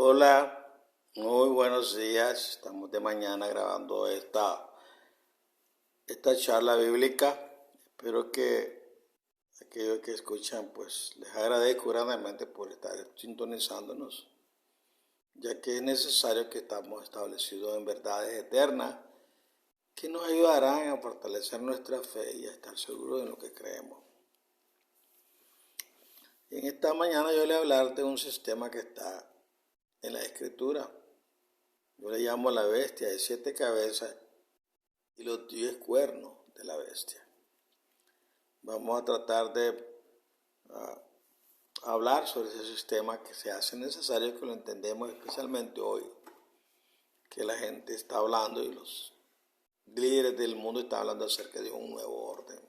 Hola, muy buenos días. Estamos de mañana grabando esta charla bíblica. Espero que aquellos que escuchan, pues les agradezco grandemente por estar sintonizándonos, ya que es necesario que estamos establecidos en verdades eternas que nos ayudarán a fortalecer nuestra fe y a estar seguros en lo que creemos. En esta mañana yo le voy a hablar de un sistema que está en la Escritura. Yo le llamo la bestia de 7 cabezas y los 10 cuernos de la bestia. Vamos a tratar de hablar sobre ese sistema que se hace necesario que lo entendamos, especialmente hoy, que la gente está hablando y los líderes del mundo están hablando acerca de un nuevo orden.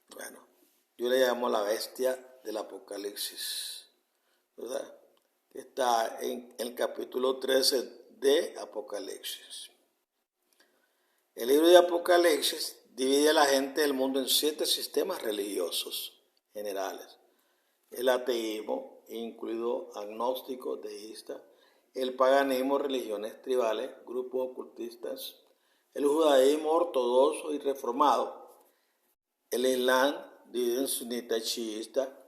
Bueno, yo le llamo la bestia del Apocalipsis, ¿verdad? Que está en el capítulo 13 de Apocalipsis. El libro de Apocalipsis divide a la gente del mundo en 7 sistemas religiosos generales. El ateísmo, incluido agnóstico, deísta, el paganismo, religiones tribales, grupos ocultistas, el judaísmo ortodoxo y reformado, el islam, dividido en sunita y chiita,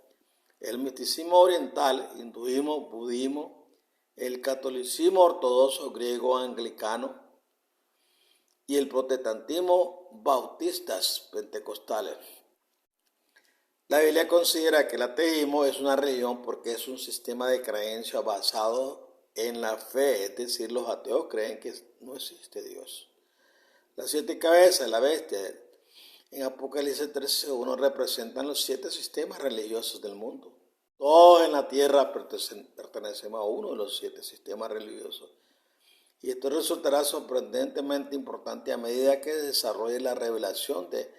el misticismo oriental, hinduismo, budismo, el catolicismo ortodoxo griego anglicano, y el protestantismo bautistas pentecostales. La Biblia considera que el ateísmo es una religión porque es un sistema de creencia basado en la fe, es decir, los ateos creen que no existe Dios. Las 7 cabezas de la bestia en Apocalipsis 13:1 representan los 7 sistemas religiosos del mundo. Todos en la tierra pertenecemos a uno de los 7 sistemas religiosos. Y esto resultará sorprendentemente importante a medida que desarrolle la revelación de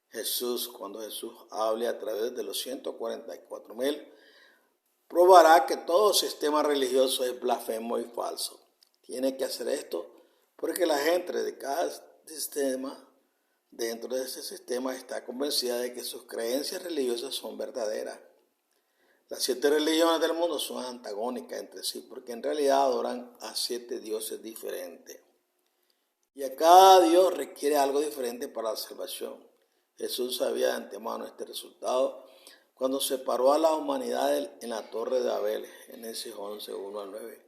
Jesús. Cuando Jesús hable a través de los 144,000, probará que todo sistema religioso es blasfemo y falso. Tiene que hacer esto porque la gente de cada sistema, dentro de ese sistema, está convencida de que sus creencias religiosas son verdaderas. Las 7 religiones del mundo son antagónicas entre sí porque en realidad adoran a 7 dioses diferentes. Y a cada dios requiere algo diferente para la salvación. Jesús sabía de antemano este resultado cuando separó a la humanidad en la torre de Babel, Génesis 11:1-9.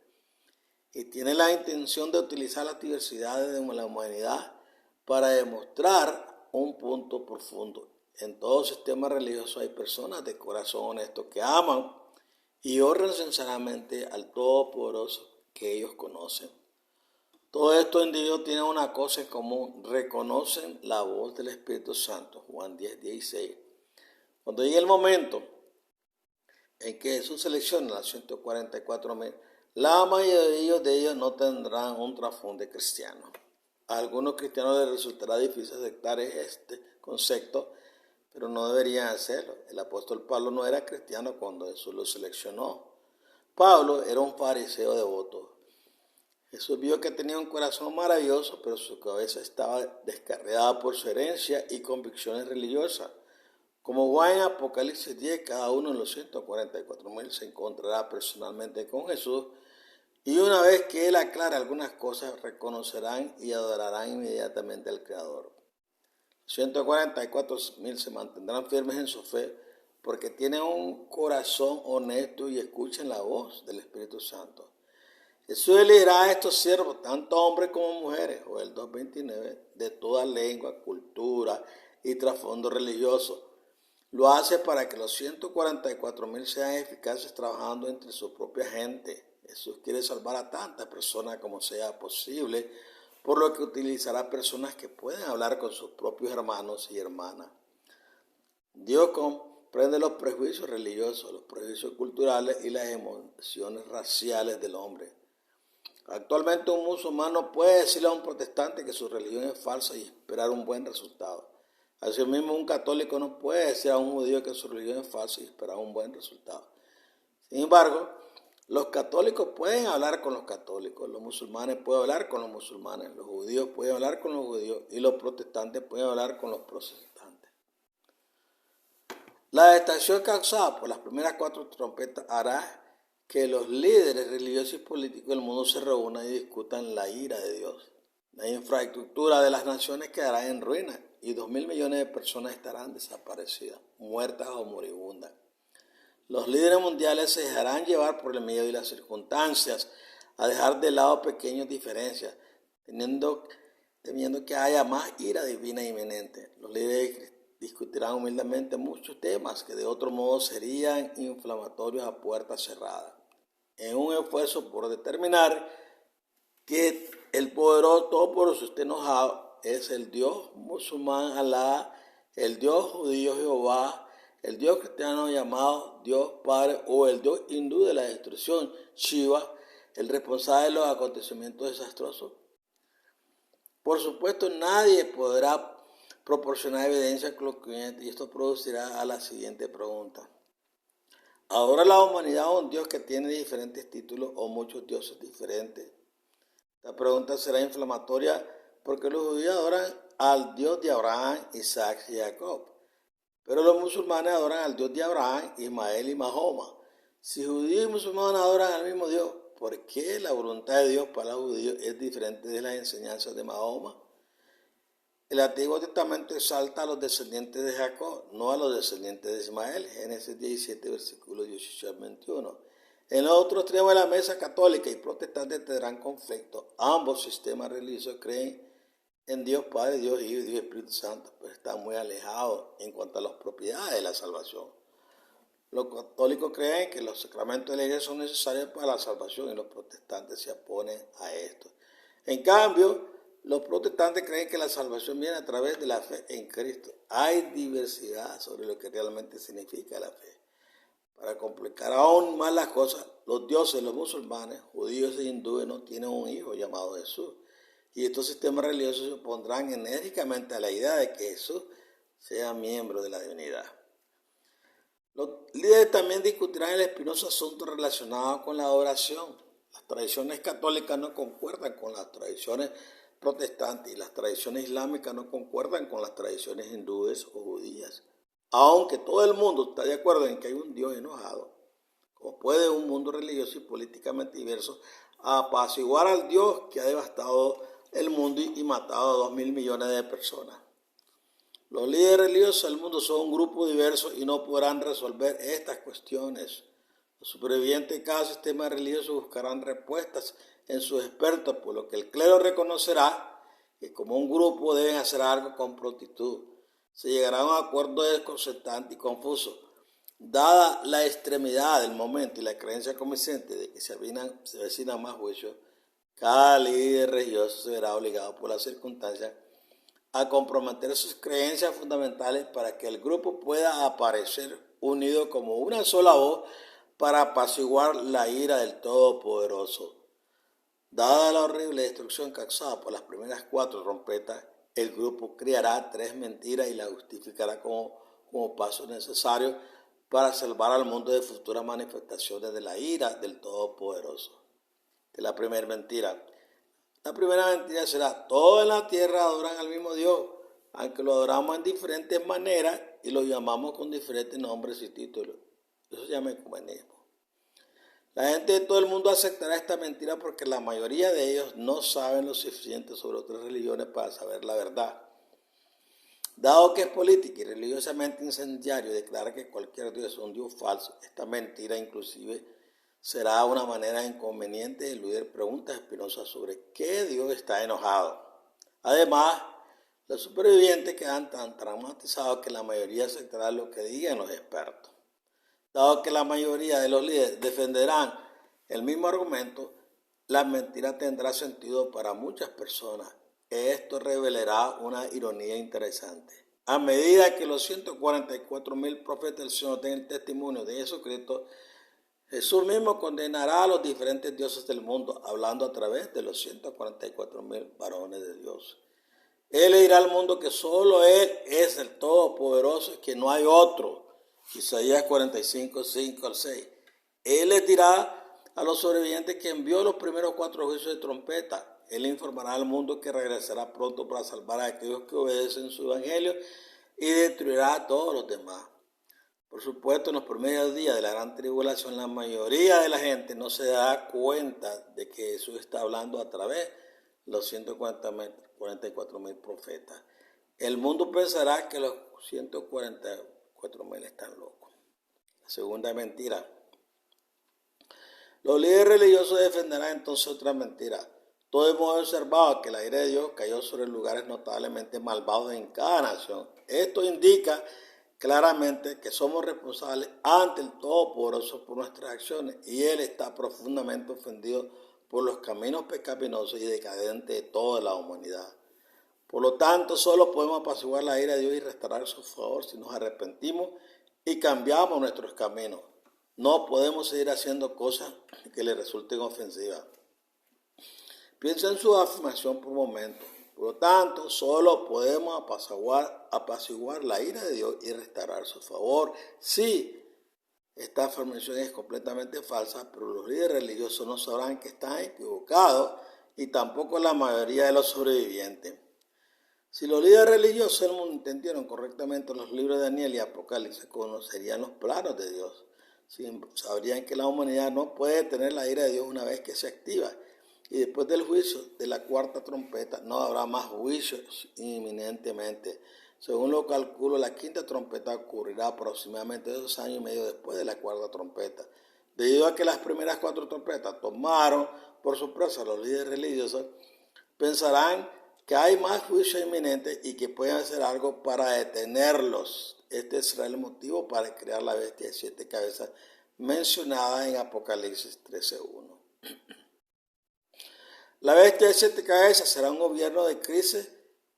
Y tiene la intención de utilizar las diversidades de la humanidad para demostrar un punto profundo. En todo sistema religioso hay personas de corazón honesto que aman y honran sinceramente al Todopoderoso que ellos conocen. Todos estos individuos tienen una cosa en común: reconocen la voz del Espíritu Santo, Juan 10:16. Cuando llegue el momento en que Jesús selecciona a los 144,000, la mayoría de ellos no tendrán un trasfondo cristiano. A algunos cristianos les resultará difícil aceptar este concepto, pero no deberían hacerlo. El apóstol Pablo no era cristiano cuando Jesús lo seleccionó. Pablo era un fariseo devoto. Jesús vio que tenía un corazón maravilloso, pero su cabeza estaba descarriada por su herencia y convicciones religiosas. Como va en Apocalipsis 10, cada uno de los 144,000 se encontrará personalmente con Jesús, y una vez que Él aclara algunas cosas, reconocerán y adorarán inmediatamente al Creador. 144,000 se mantendrán firmes en su fe porque tienen un corazón honesto y escuchan la voz del Espíritu Santo. Jesús elegirá a estos siervos, tanto hombres como mujeres, Joel 2:29, de toda lengua, cultura y trasfondo religioso. Lo hace para que los 144,000 sean eficaces trabajando entre su propia gente. Jesús quiere salvar a tantas personas como sea posible, por lo que utilizará personas que pueden hablar con sus propios hermanos y hermanas. Dios comprende los prejuicios religiosos, los prejuicios culturales y las emociones raciales del hombre. Actualmente un musulmán no puede decirle a un protestante que su religión es falsa y esperar un buen resultado. Asimismo, un católico no puede decir a un judío que su religión es falsa y esperar un buen resultado. Sin embargo, los católicos pueden hablar con los católicos, los musulmanes pueden hablar con los musulmanes, los judíos pueden hablar con los judíos y los protestantes pueden hablar con los protestantes. La destrucción causada por las primeras 4 trompetas hará que los líderes religiosos y políticos del mundo se reúnan y discutan la ira de Dios. La infraestructura de las naciones quedará en ruina y 2.000 millones de personas estarán desaparecidas, muertas o moribundas. Los líderes mundiales se dejarán llevar por el miedo y las circunstancias, a dejar de lado pequeñas diferencias, temiendo que haya más ira divina inminente. Los líderes discutirán humildemente muchos temas que de otro modo serían inflamatorios a puertas cerradas, en un esfuerzo por determinar que el poderoso, todopoderoso, esté enojado, es el Dios musulmán Alá, el Dios judío Jehová, el Dios cristiano llamado Dios Padre o el Dios hindú de la destrucción Shiva, el responsable de los acontecimientos desastrosos. Por supuesto, nadie podrá proporcionar evidencia concluyente y esto producirá a la siguiente pregunta. ¿Adora la humanidad a un Dios que tiene diferentes títulos o muchos dioses diferentes? La pregunta será inflamatoria porque los judíos adoran al Dios de Abraham, Isaac y Jacob, pero los musulmanes adoran al Dios de Abraham, Ismael y Mahoma. Si judíos y musulmanes adoran al mismo Dios, ¿por qué la voluntad de Dios para los judíos es diferente de las enseñanzas de Mahoma? El Antiguo Testamento exalta a los descendientes de Jacob, no a los descendientes de Ismael. Génesis 17, versículos 18 al 21. En los otros extremos de la mesa, católica y protestante tendrán conflicto. Ambos sistemas religiosos creen en Dios Padre, Dios Hijo y Dios Espíritu Santo, pero están muy alejados en cuanto a las propiedades de la salvación. Los católicos creen que los sacramentos de la iglesia son necesarios para la salvación y los protestantes se oponen a esto. En cambio, los protestantes creen que la salvación viene a través de la fe en Cristo. Hay diversidad sobre lo que realmente significa la fe. Para complicar aún más las cosas, los dioses de los musulmanes, judíos e hindúes no tienen un hijo llamado Jesús. Y estos sistemas religiosos se opondrán enérgicamente a la idea de que Jesús sea miembro de la divinidad. Los líderes también discutirán el espinoso asunto relacionado con la adoración. Las tradiciones católicas no concuerdan con las tradiciones protestantes y las tradiciones islámicas no concuerdan con las tradiciones hindúes o judías. Aunque todo el mundo está de acuerdo en que hay un Dios enojado, ¿cómo puede un mundo religioso y políticamente diverso apaciguar al Dios que ha devastado el mundo y matado a 2.000 millones de personas? Los líderes religiosos del mundo son un grupo diverso y no podrán resolver estas cuestiones. Los supervivientes de cada sistema religioso buscarán respuestas en sus expertos, por lo que el clero reconocerá que como un grupo deben hacer algo con prontitud. Se llegará a un acuerdo desconcertante y confuso. Dada la extremidad del momento y la creencia convincente de que se avecinan más juicios, cada líder religioso se verá obligado por las circunstancias a comprometer sus creencias fundamentales para que el grupo pueda aparecer unido como una sola voz para apaciguar la ira del Todopoderoso. Dada la horrible destrucción causada por las primeras 4 trompetas, el grupo criará 3 mentiras y las justificará como paso necesario para salvar al mundo de futuras manifestaciones de la ira del Todopoderoso. De la primera mentira. La primera mentira será: todos en la tierra adoran al mismo Dios, aunque lo adoramos en diferentes maneras y lo llamamos con diferentes nombres y títulos. Eso se llama ecumenismo. La gente de todo el mundo aceptará esta mentira porque la mayoría de ellos no saben lo suficiente sobre otras religiones para saber la verdad. Dado que es política y religiosamente incendiario declarar que cualquier Dios es un Dios falso, esta mentira inclusive será una manera inconveniente de eludir preguntas espinosas sobre qué Dios está enojado. Además, los supervivientes quedan tan traumatizados que la mayoría aceptará lo que digan los expertos. Dado que la mayoría de los líderes defenderán el mismo argumento, la mentira tendrá sentido para muchas personas. Esto revelará una ironía interesante. A medida que los 144.000 profetas del Señor den el testimonio de Jesucristo, Jesús mismo condenará a los diferentes dioses del mundo, hablando a través de los 144.000 varones de Dios. Él le dirá al mundo que solo Él es el Todopoderoso y que no hay otro. Isaías 45, 5 al 6. Él les dirá a los sobrevivientes que envió los primeros 4 juicios de trompeta. Él informará al mundo que regresará pronto para salvar a aquellos que obedecen su evangelio y destruirá a todos los demás. Por supuesto, en los primeros días de la gran tribulación, la mayoría de la gente no se da cuenta de que Jesús está hablando a través de los 144,000 profetas. El mundo pensará que los 144,000 están locos. La segunda mentira. Los líderes religiosos defenderán entonces otra mentira. Todos hemos observado que la ira de Dios cayó sobre lugares notablemente malvados en cada nación. Esto indica claramente que somos responsables ante el Todopoderoso por nuestras acciones y Él está profundamente ofendido por los caminos pecaminosos y decadentes de toda la humanidad. Por lo tanto, solo podemos apaciguar la ira de Dios y restaurar su favor si nos arrepentimos y cambiamos nuestros caminos. No podemos seguir haciendo cosas que le resulten ofensivas. Piensa en su afirmación por un momento. Por lo tanto, solo podemos apaciguar la ira de Dios y restaurar su favor. Sí, esta afirmación es completamente falsa, pero los líderes religiosos no sabrán que están equivocados y tampoco la mayoría de los sobrevivientes. Si los líderes religiosos del mundo entendieron correctamente los libros de Daniel y Apocalipsis, conocerían los planos de Dios. Sabrían que la humanidad no puede tener la ira de Dios una vez que se activa. Y después del juicio de la cuarta trompeta no habrá más juicios inminentemente. Según lo calculo, la quinta trompeta ocurrirá aproximadamente 2 años y medio después de la cuarta trompeta. Debido a que las primeras 4 trompetas tomaron por sorpresa a los líderes religiosos, pensarán que hay más juicios inminentes y que pueden hacer algo para detenerlos. Este será el motivo para crear la bestia de 7 cabezas mencionada en Apocalipsis 13:1. La bestia de 7 cabezas será un gobierno de crisis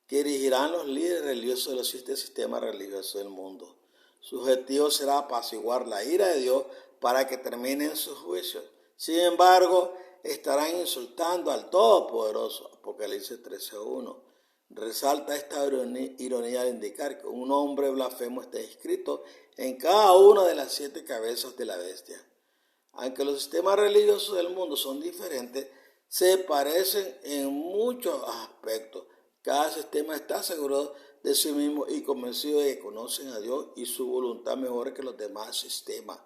que dirigirán los líderes religiosos de los 7 sistemas religiosos del mundo. Su objetivo será apaciguar la ira de Dios para que terminen sus juicios. Sin embargo, estarán insultando al Todopoderoso. Apocalipsis 13:1. Resalta esta ironía al indicar que un nombre blasfemo está escrito en cada una de las 7 cabezas de la bestia. Aunque los sistemas religiosos del mundo son diferentes, se parecen en muchos aspectos. Cada sistema está seguro de sí mismo y convencido de que conocen a Dios y su voluntad mejor que los demás sistemas.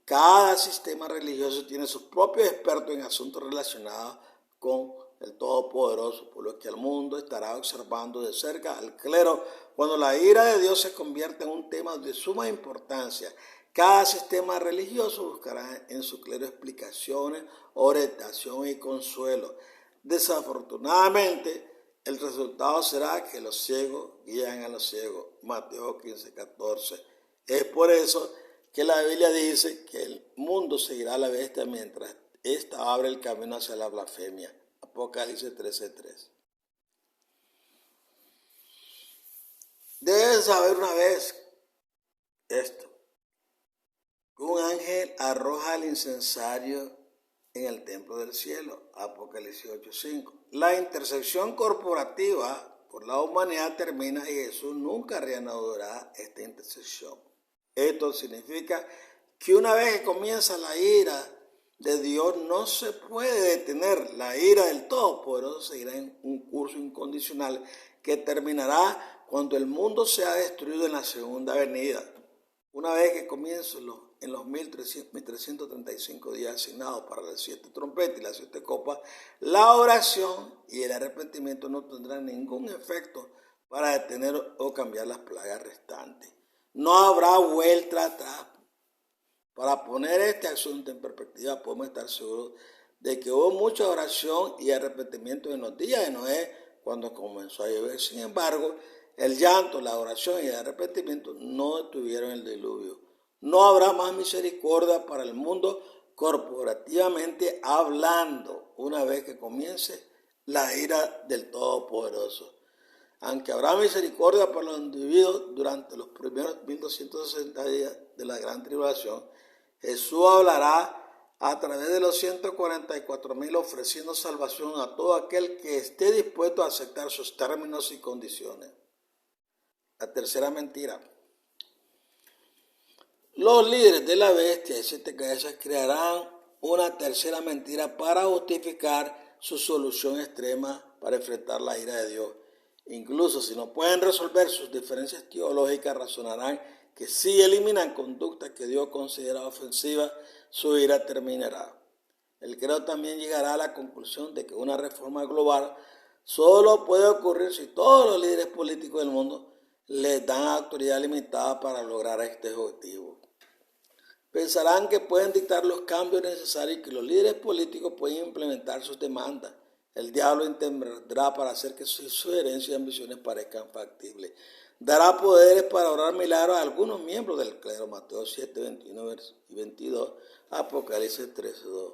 Cada sistema religioso tiene sus propios expertos en asuntos relacionados con el Todopoderoso, por lo que el mundo estará observando de cerca al clero cuando la ira de Dios se convierte en un tema de suma importancia. Cada sistema religioso buscará en su clero explicaciones, orientación y consuelo. Desafortunadamente, el resultado será que los ciegos guían a los ciegos. Mateo 15:14. Es por eso que la Biblia dice que el mundo seguirá a la bestia mientras ésta abre el camino hacia la blasfemia. Apocalipsis 13:3. Debes saber una vez esto. Un ángel arroja el incensario en el templo del cielo. Apocalipsis 8:5. La intersección corporativa por la humanidad termina y Jesús nunca reanudará esta intersección. Esto significa que una vez que comienza la ira de Dios no se puede detener. La ira del Todopoderoso seguirá en un curso incondicional que terminará cuando el mundo sea destruido en la segunda venida. Una vez que comiencen en los 1335 días asignados para las 7 trompetas y las 7 copas, la oración y el arrepentimiento no tendrán ningún efecto para detener o cambiar las plagas restantes. No habrá vuelta atrás. Para poner este asunto en perspectiva, podemos estar seguros de que hubo mucha oración y arrepentimiento en los días de Noé cuando comenzó a llover. Sin embargo, el llanto, la oración y el arrepentimiento no detuvieron el diluvio. No habrá más misericordia para el mundo corporativamente hablando una vez que comience la ira del Todopoderoso. Aunque habrá misericordia para los individuos durante los primeros 1260 días de la gran tribulación, Jesús hablará a través de los 144,000 ofreciendo salvación a todo aquel que esté dispuesto a aceptar sus términos y condiciones. La tercera mentira. Los líderes de la bestia de 7 cabezas crearán una tercera mentira para justificar su solución extrema para enfrentar la ira de Dios. Incluso si no pueden resolver sus diferencias teológicas, razonarán que si eliminan conductas que Dios considera ofensivas, su ira terminará. El clero también llegará a la conclusión de que una reforma global solo puede ocurrir si todos los líderes políticos del mundo les dan autoridad limitada para lograr este objetivo. Pensarán que pueden dictar los cambios necesarios y que los líderes políticos pueden implementar sus demandas. El diablo intervendrá para hacer que sus sugerencias y ambiciones parezcan factibles. Dará poderes para orar milagros a algunos miembros del clero. Mateo 7, 21 y 22, Apocalipsis 13, 2.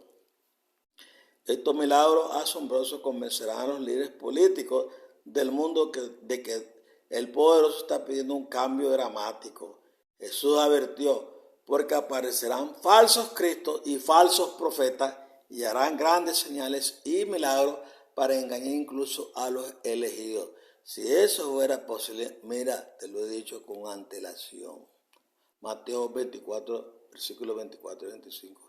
Estos milagros asombrosos convencerán a los líderes políticos del mundo de que el poderoso está pidiendo un cambio dramático. Jesús advirtió, porque aparecerán falsos cristos y falsos profetas y harán grandes señales y milagros para engañar incluso a los elegidos. Si eso fuera posible, mira, te lo he dicho con antelación. Mateo 24, versículos 24 y 25.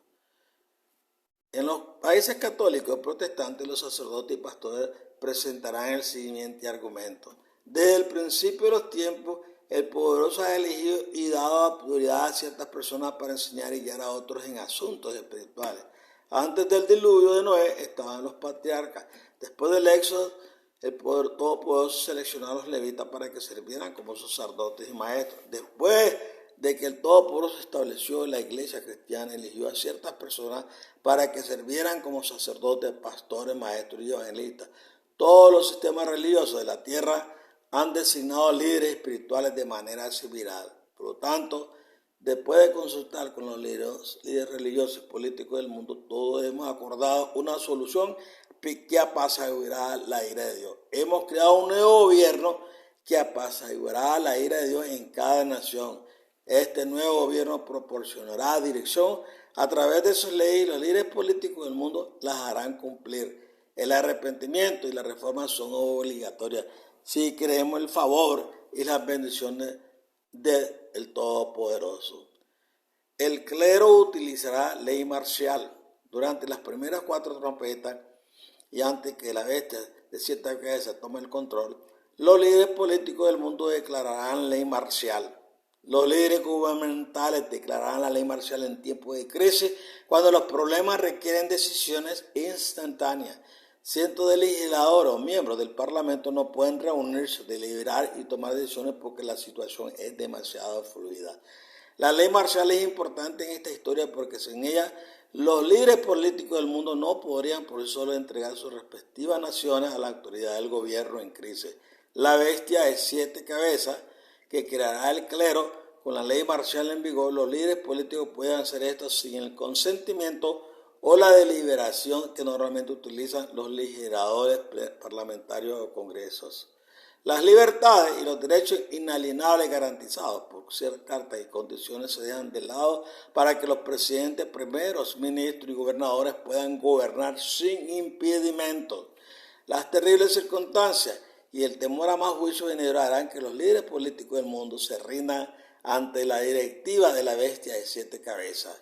En los países católicos y protestantes, los sacerdotes y pastores presentarán el siguiente argumento. Desde el principio de los tiempos, el poderoso ha elegido y dado prioridad a ciertas personas para enseñar y guiar a otros en asuntos espirituales. Antes del diluvio de Noé estaban los patriarcas. Después del éxodo, el poder todopoderoso seleccionó a los levitas para que sirvieran como sacerdotes y maestros. Después de que el Todopoderoso estableció la iglesia cristiana, eligió a ciertas personas para que sirvieran como sacerdotes, pastores, maestros y evangelistas. Todos los sistemas religiosos de la tierra han designado líderes espirituales de manera similar. Por lo tanto, después de consultar con los líderes religiosos y políticos del mundo, todos hemos acordado una solución que apaciguará la ira de Dios. Hemos creado un nuevo gobierno que apaciguará la ira de Dios en cada nación. Este nuevo gobierno proporcionará dirección a través de sus leyes y los líderes políticos del mundo las harán cumplir. El arrepentimiento y la reforma son obligatorias si queremos el favor y las bendiciones del Todopoderoso. El clero utilizará ley marcial durante las primeras 4 trompetas y antes que la bestia de 7 cabezas tome el control. Los líderes políticos del mundo declararán ley marcial. Los líderes gubernamentales declararán la ley marcial en tiempos de crisis, cuando los problemas requieren decisiones instantáneas. Cientos de legisladores o miembros del Parlamento no pueden reunirse, deliberar y tomar decisiones porque la situación es demasiado fluida. La ley marcial es importante en esta historia porque sin ella los líderes políticos del mundo no podrían por sí solos entregar sus respectivas naciones a la autoridad del gobierno en crisis. La bestia de 7 cabezas que creará el clero con la ley marcial en vigor, los líderes políticos pueden hacer esto sin el consentimiento o la deliberación que normalmente utilizan los legisladores parlamentarios o congresos. Las libertades y los derechos inalienables garantizados por ciertas cartas y condiciones se dejan de lado para que los presidentes, primeros ministros y gobernadores puedan gobernar sin impedimentos. Las terribles circunstancias y el temor a más juicios venidero harán que los líderes políticos del mundo se rindan ante la directiva de la bestia de 7 cabezas.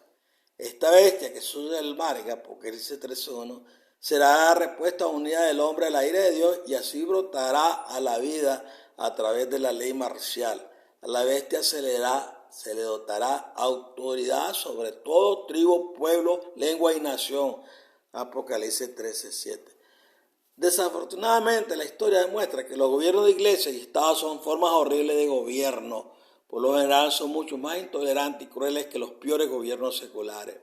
Esta bestia que sube del mar, en Apocalipsis 13:1, será la respuesta unida del hombre a la ira de Dios y así brotará a la vida a través de la ley marcial. A la bestia se le dotará autoridad sobre todo tribu, pueblo, lengua y nación. Apocalipsis 13:7. Desafortunadamente, la historia demuestra que los gobiernos de iglesias y estados son formas horribles de gobierno. Por lo general son mucho más intolerantes y crueles que los peores gobiernos seculares.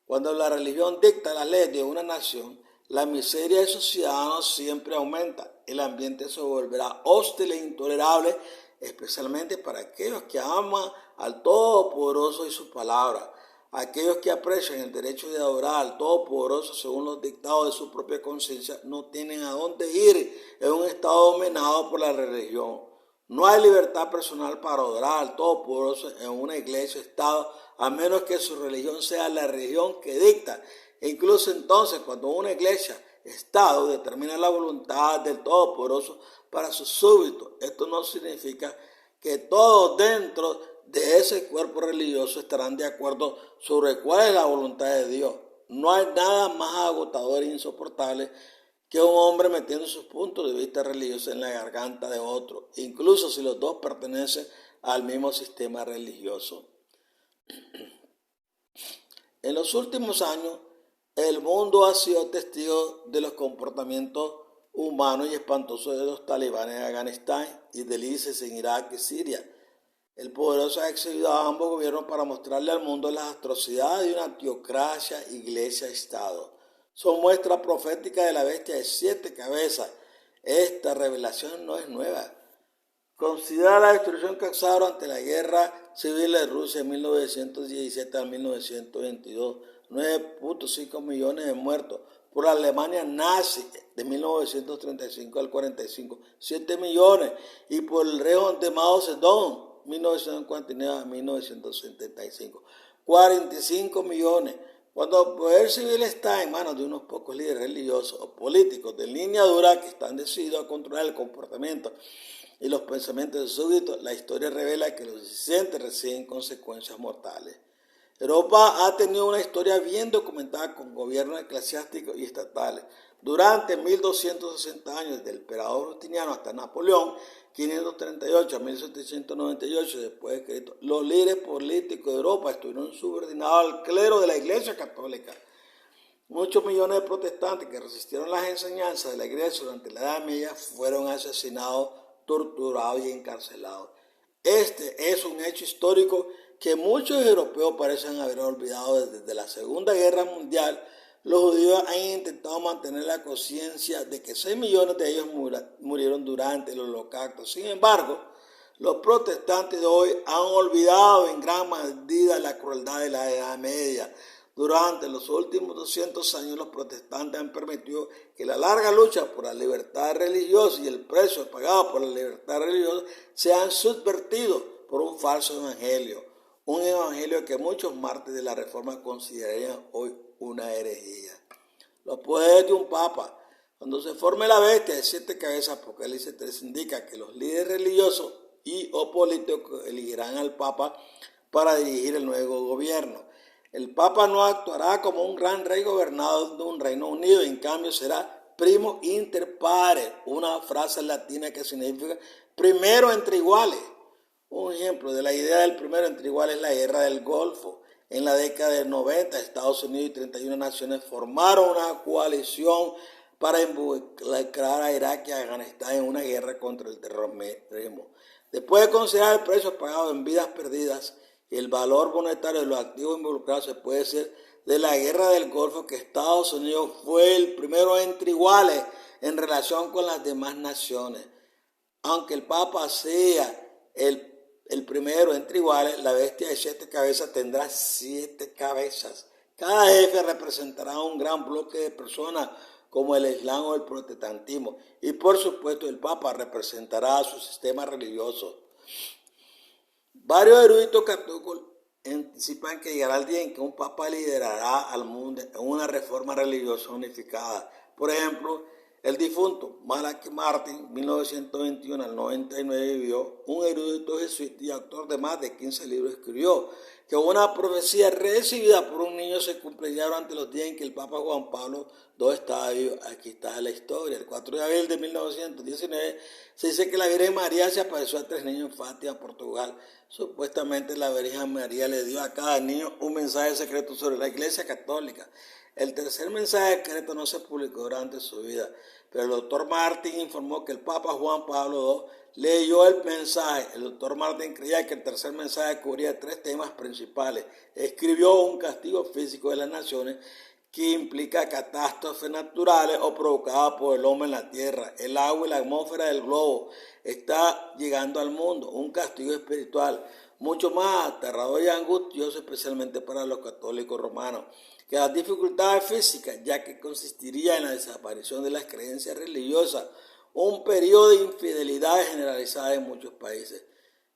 Cuando la religión dicta las leyes de una nación, la miseria de sus ciudadanos siempre aumenta. El ambiente se volverá hostil e intolerable, especialmente para aquellos que aman al Todopoderoso y su palabra. Aquellos que aprecian el derecho de adorar al Todopoderoso según los dictados de su propia conciencia no tienen a dónde ir en un estado dominado por la religión. No hay libertad personal para adorar al Todopoderoso en una iglesia o estado, a menos que su religión sea la religión que dicta. E incluso entonces, cuando una iglesia, estado, determina la voluntad del Todopoderoso para sus súbditos, esto no significa que todos dentro de ese cuerpo religioso estarán de acuerdo sobre cuál es la voluntad de Dios. No hay nada más agotador e insoportable que un hombre metiendo sus puntos de vista religiosos en la garganta de otro, incluso si los dos pertenecen al mismo sistema religioso. En los últimos años, el mundo ha sido testigo de los comportamientos humanos y espantosos de los talibanes en Afganistán y del ISIS en Irak y Siria. El poderoso ha exhibido a ambos gobiernos para mostrarle al mundo las atrocidades de una teocracia, iglesia-estado. Son muestras proféticas de la bestia de 7 cabezas. Esta revelación no es nueva. Considera la destrucción causada durante la guerra civil de Rusia en 1917 a 1922, 9.5 millones de muertos. Por la Alemania nazi de 1935 al 45, 7 millones. Y por el régimen de Mao Zedong, 1949 a 1975, 45 millones. Cuando el poder civil está en manos de unos pocos líderes religiosos o políticos de línea dura que están decididos a controlar el comportamiento y los pensamientos de súbditos, la historia revela que los disidentes reciben consecuencias mortales. Europa ha tenido una historia bien documentada con gobiernos eclesiásticos y estatales. Durante 1260 años, desde el emperador Justiniano hasta Napoleón, 538 a 1798 después de Cristo, los líderes políticos de Europa estuvieron subordinados al clero de la Iglesia Católica. Muchos millones de protestantes que resistieron las enseñanzas de la Iglesia durante la Edad Media fueron asesinados, torturados y encarcelados. Este es un hecho histórico que muchos europeos parecen haber olvidado. Desde la Segunda Guerra Mundial. Los judíos han intentado mantener la conciencia de que 6 millones de ellos murieron durante el Holocausto. Sin embargo, los protestantes de hoy han olvidado en gran medida la crueldad de la Edad Media. Durante los últimos 200 años, los protestantes han permitido que la larga lucha por la libertad religiosa y el precio pagado por la libertad religiosa sean subvertidos por un falso evangelio. Un evangelio que muchos mártires de la Reforma considerarían hoy una herejía. Los poderes de un papa. Cuando se forme la bestia de 7 cabezas, Apocalipsis 3 indica que los líderes religiosos y o políticos elegirán al papa para dirigir el nuevo gobierno. El papa no actuará como un gran rey gobernador de un Reino Unido, en cambio será primo inter pares, una frase latina que significa primero entre iguales. Un ejemplo de la idea del primero entre iguales es la guerra del Golfo. En la década del 90, Estados Unidos y 31 naciones formaron una coalición para involucrar a Irak y a Afganistán en una guerra contra el terrorismo. Después de considerar el precio pagado en vidas perdidas y el valor monetario de los activos involucrados, se puede decir de la guerra del Golfo que Estados Unidos fue el primero entre iguales en relación con las demás naciones. Aunque el Papa sea el primero entre iguales, la bestia de 7 cabezas tendrá 7 cabezas. Cada jefe representará un gran bloque de personas como el Islam o el protestantismo. Y por supuesto el Papa representará a su sistema religioso. Varios eruditos católicos anticipan que llegará el día en que un Papa liderará al mundo en una reforma religiosa unificada. Por ejemplo, el difunto Malachi Martin, 1921 al 99 vivió, un erudito jesuita y autor de más de 15 libros, escribió que una profecía recibida por un niño se cumpliría durante los días en que el Papa Juan Pablo II estaba vivo. Aquí está la historia. El 4 de abril de 1919 se dice que la Virgen María se apareció a 3 niños en Fátima, Portugal. Supuestamente la Virgen María le dio a cada niño un mensaje secreto sobre la Iglesia Católica. El tercer mensaje secreto no se publicó durante su vida, pero el doctor Martin informó que el Papa Juan Pablo II leyó el mensaje. El doctor Martin creía que el tercer mensaje cubría 3 temas principales. Escribió un castigo físico de las naciones que implica catástrofes naturales o provocadas por el hombre en la tierra. El agua y la atmósfera del globo está llegando al mundo. Un castigo espiritual mucho más aterrador y angustioso, especialmente para los católicos romanos, que las dificultades físicas, ya que consistiría en la desaparición de las creencias religiosas, un periodo de infidelidad generalizada en muchos países.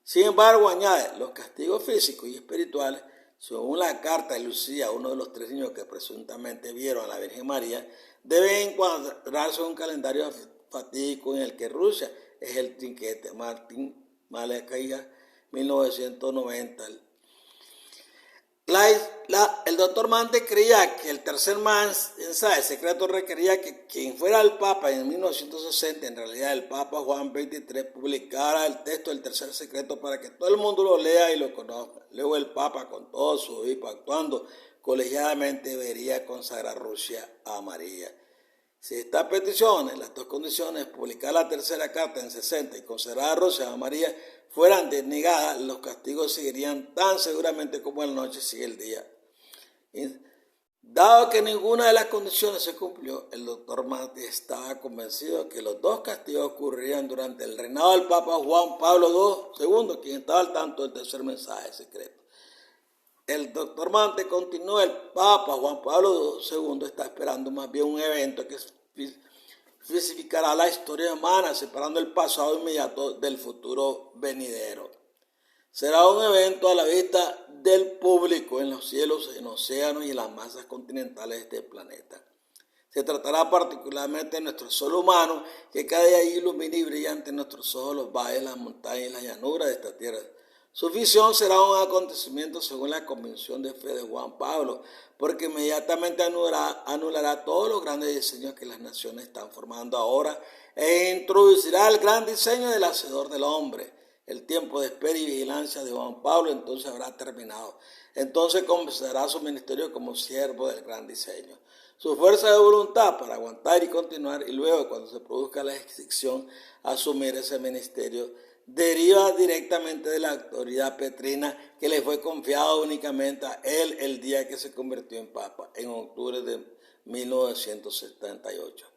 Sin embargo, añade, los castigos físicos y espirituales, según la carta de Lucía, uno de los 3 niños que presuntamente vieron a la Virgen María, deben encuadrarse en un calendario fatídico en el que Rusia es el trinquete. Martín Malachi, 1990. El doctor Mante creía que el tercer mensaje secreto requería que quien fuera el Papa en 1960, en realidad el Papa Juan XXIII, publicara el texto del tercer secreto para que todo el mundo lo lea y lo conozca. Luego el Papa, con todo su obispo, actuando colegiadamente, debería consagrar Rusia a María. Si estas peticiones, las dos condiciones, publicar la tercera carta en 60 y consagrar a Rusia a María, fueran denegadas, los castigos seguirían tan seguramente como la noche sigue el día. Dado que ninguna de las condiciones se cumplió, el doctor Martí estaba convencido que los dos castigos ocurrirían durante el reinado del Papa Juan Pablo II, quien estaba al tanto del tercer mensaje secreto. El doctor Mante continúa, el Papa Juan Pablo II está esperando más bien un evento que fisificará la historia humana, separando el pasado inmediato del futuro venidero. Será un evento a la vista del público en los cielos, en océanos y en las masas continentales de este planeta. Se tratará particularmente de nuestro sol humano, que cada día ilumina y brilla ante nuestros ojos los valles, las montañas y las llanuras de esta tierra. Su visión será un acontecimiento según la convención de fe de Juan Pablo, porque inmediatamente anulará todos los grandes diseños que las naciones están formando ahora e introducirá el gran diseño del Hacedor del hombre. El tiempo de espera y vigilancia de Juan Pablo entonces habrá terminado. Entonces comenzará su ministerio como siervo del gran diseño. Su fuerza de voluntad para aguantar y continuar, y luego cuando se produzca la extinción, asumir ese ministerio, deriva directamente de la autoridad petrina que le fue confiada únicamente a él el día que se convirtió en Papa, en octubre de 1978.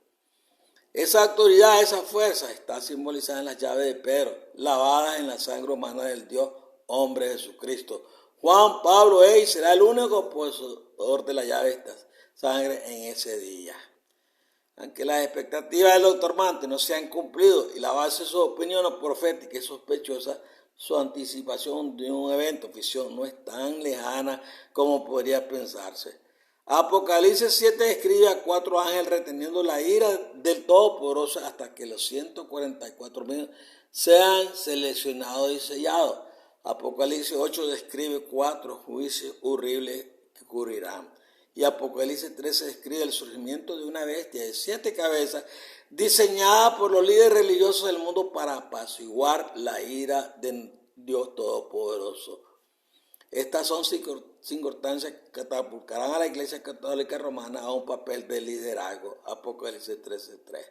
Esa autoridad, esa fuerza está simbolizada en las llaves de Pedro, lavadas en la sangre humana del Dios hombre Jesucristo. Juan Pablo será el único poseedor de la llave de esta sangre en ese día. Aunque las expectativas del doctor Mante no se han cumplido y la base de su opinión profética es sospechosa, su anticipación de un evento ficción no es tan lejana como podría pensarse. Apocalipsis 7 describe a 4 ángeles reteniendo la ira del Todopoderoso hasta que los 144,000 sean seleccionados y sellados. Apocalipsis 8 describe 4 juicios horribles que ocurrirán. Y Apocalipsis 13 describe el surgimiento de una bestia de 7 cabezas diseñada por los líderes religiosos del mundo para apaciguar la ira de Dios Todopoderoso. Estas son circunstancias que catapultarán a la Iglesia Católica Romana a un papel de liderazgo. Apocalipsis 13:3.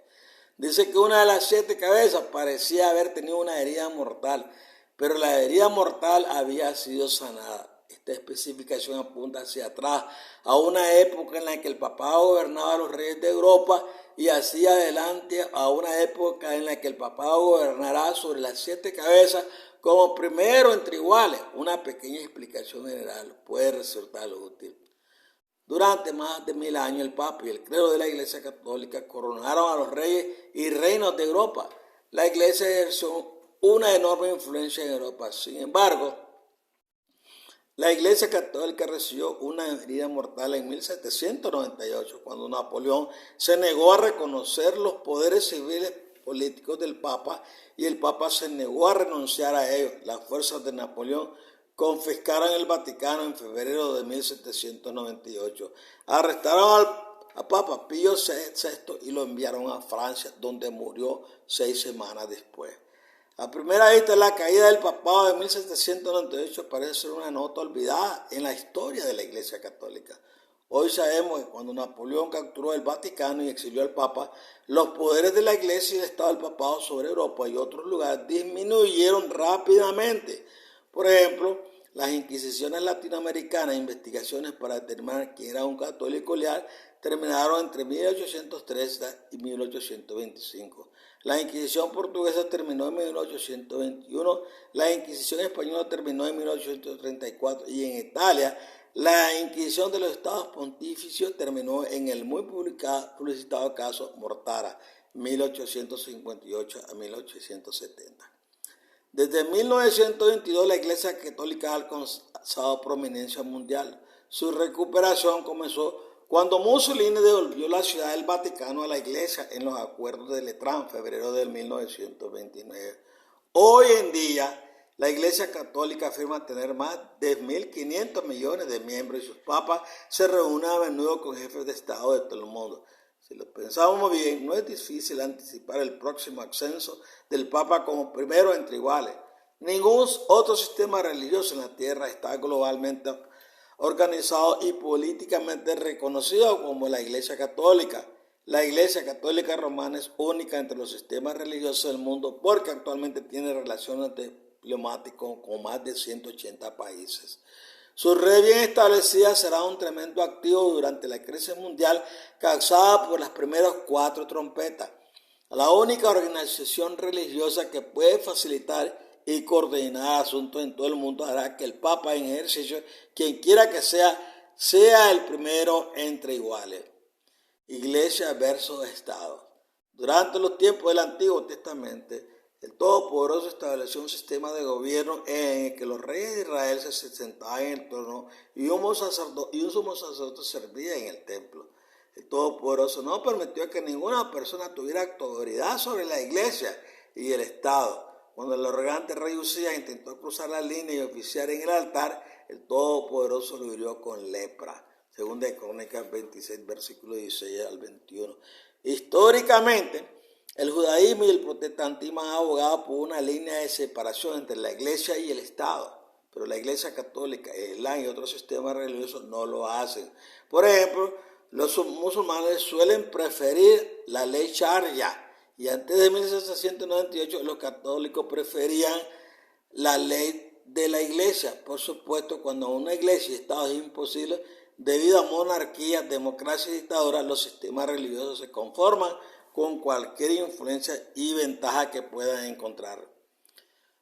Dice que una de las 7 cabezas parecía haber tenido una herida mortal, pero la herida mortal había sido sanada. Esta especificación apunta hacia atrás, a una época en la que el papado gobernaba a los reyes de Europa y hacia adelante a una época en la que el papado gobernará sobre las 7 cabezas como primero entre iguales. Una pequeña explicación general puede resultar útil. Durante más de 1000 años el Papa y el clero de la Iglesia Católica coronaron a los reyes y reinos de Europa. La Iglesia ejerció una enorme influencia en Europa. Sin embargo, la Iglesia Católica recibió una herida mortal en 1798, cuando Napoleón se negó a reconocer los poderes civiles políticos del Papa y el Papa se negó a renunciar a ellos. Las fuerzas de Napoleón confiscaron el Vaticano en febrero de 1798. Arrestaron al Papa Pío VI y lo enviaron a Francia, donde murió 6 semanas después. A primera vista, la caída del papado de 1798 parece ser una nota olvidada en la historia de la Iglesia Católica. Hoy sabemos que cuando Napoleón capturó el Vaticano y exilió al Papa, los poderes de la Iglesia y el Estado del Papado sobre Europa y otros lugares disminuyeron rápidamente. Por ejemplo, las inquisiciones latinoamericanas e investigaciones para determinar quién era un católico leal terminaron entre 1830 y 1825. La Inquisición portuguesa terminó en 1821, la Inquisición española terminó en 1834 y en Italia la Inquisición de los Estados Pontificios terminó en el muy publicitado caso Mortara, 1858 a 1870. Desde 1922 la Iglesia Católica ha alcanzado prominencia mundial. Su recuperación comenzó cuando Mussolini devolvió la ciudad del Vaticano a la Iglesia en los acuerdos de Letrán, febrero de 1929. Hoy en día, La Iglesia Católica afirma tener más de 1.500 millones de miembros y sus papas se reúnen a menudo con jefes de Estado de todo el mundo. Si lo pensamos bien, no es difícil anticipar el próximo ascenso del Papa como primero entre iguales. Ningún otro sistema religioso en la Tierra está globalmente organizado y políticamente reconocido como la Iglesia Católica. La Iglesia Católica Romana es única entre los sistemas religiosos del mundo porque actualmente tiene relaciones diplomáticas con más de 180 países. Su red bien establecida será un tremendo activo durante la crisis mundial causada por las primeras 4 trompetas. La única organización religiosa que puede facilitar y coordinar asuntos en todo el mundo hará que el Papa en ejercicio, quien quiera que sea el primero entre iguales. Iglesia versus Estado. Durante los tiempos del Antiguo Testamento, el Todopoderoso estableció un sistema de gobierno en el que los reyes de Israel se sentaban en el trono y un sumo sacerdote servía en el templo. El Todopoderoso no permitió que ninguna persona tuviera autoridad sobre la iglesia y el Estado. Cuando el arrogante rey Usías intentó cruzar la línea y oficiar en el altar, el Todopoderoso lo hirió con lepra. Segunda de Crónicas 26, versículo 16 al 21. Históricamente, el judaísmo y el protestantismo han abogado por una línea de separación entre la iglesia y el Estado, pero la iglesia católica, el Islam y otros sistemas religiosos no lo hacen. Por ejemplo, los musulmanes suelen preferir la ley Sharia y antes de 1798 los católicos preferían la ley de la iglesia. Por supuesto, cuando una iglesia y Estado es imposible, debido a monarquías, democracia y dictadura, los sistemas religiosos se conforman con cualquier influencia y ventaja que puedan encontrar.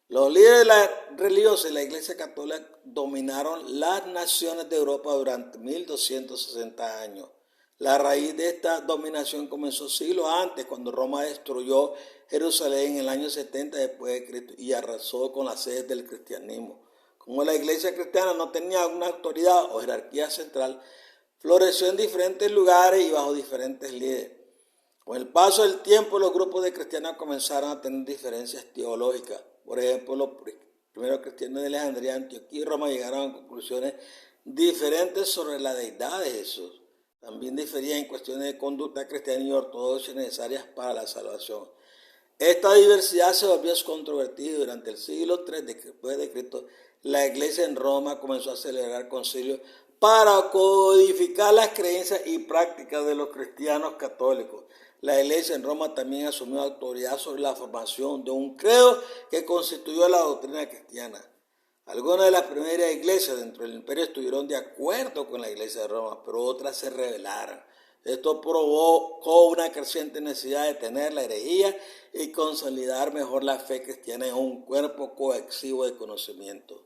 Los líderes religiosos de la Iglesia Católica dominaron las naciones de Europa durante 1260 años. La raíz de esta dominación comenzó siglos antes, cuando Roma destruyó Jerusalén en el año 70 después de Cristo y arrasó con las sedes del cristianismo. Como la iglesia cristiana no tenía una autoridad o jerarquía central, floreció en diferentes lugares y bajo diferentes líderes. Con el paso del tiempo, los grupos de cristianos comenzaron a tener diferencias teológicas. Por ejemplo, los primeros cristianos de Alejandría, Antioquía y Roma llegaron a conclusiones diferentes sobre la deidad de Jesús. También diferían en cuestiones de conducta cristiana y ortodoxia necesarias para la salvación. Esta diversidad se volvió controvertida durante el siglo III después de Cristo. La iglesia en Roma comenzó a celebrar concilios para codificar las creencias y prácticas de los cristianos católicos. La iglesia en Roma también asumió autoridad sobre la formación de un credo que constituyó la doctrina cristiana. Algunas de las primeras iglesias dentro del imperio estuvieron de acuerdo con la iglesia de Roma, pero otras se rebelaron. Esto provocó una creciente necesidad de tener la herejía y consolidar mejor la fe cristiana en un cuerpo cohesivo de conocimiento.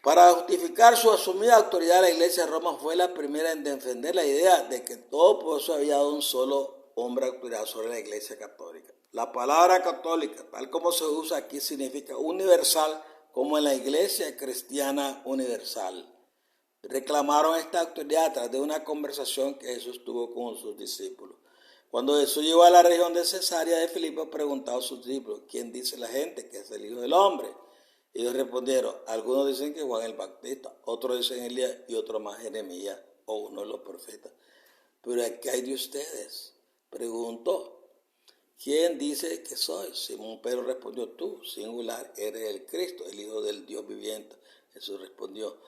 Para justificar su asumida autoridad, la iglesia de Roma fue la primera en defender la idea de que todo por eso había dado un solo hombre autoridad sobre la iglesia católica. La palabra católica, tal como se usa aquí, significa universal, como en la iglesia cristiana universal. Reclamaron esta autoridad a través de una conversación que Jesús tuvo con sus discípulos. Cuando Jesús llegó a la región de Cesarea de Filipo, preguntó a sus discípulos: ¿quién dice la gente que es el Hijo del Hombre? Ellos respondieron: algunos dicen que Juan el Bautista, otros dicen Elías y otros más Jeremías o uno de los profetas. Pero ¿qué hay de ustedes? Preguntó: ¿quién dice que soy? Simón Pedro respondió: tú, singular, eres el Cristo, el Hijo del Dios viviente. Jesús respondió: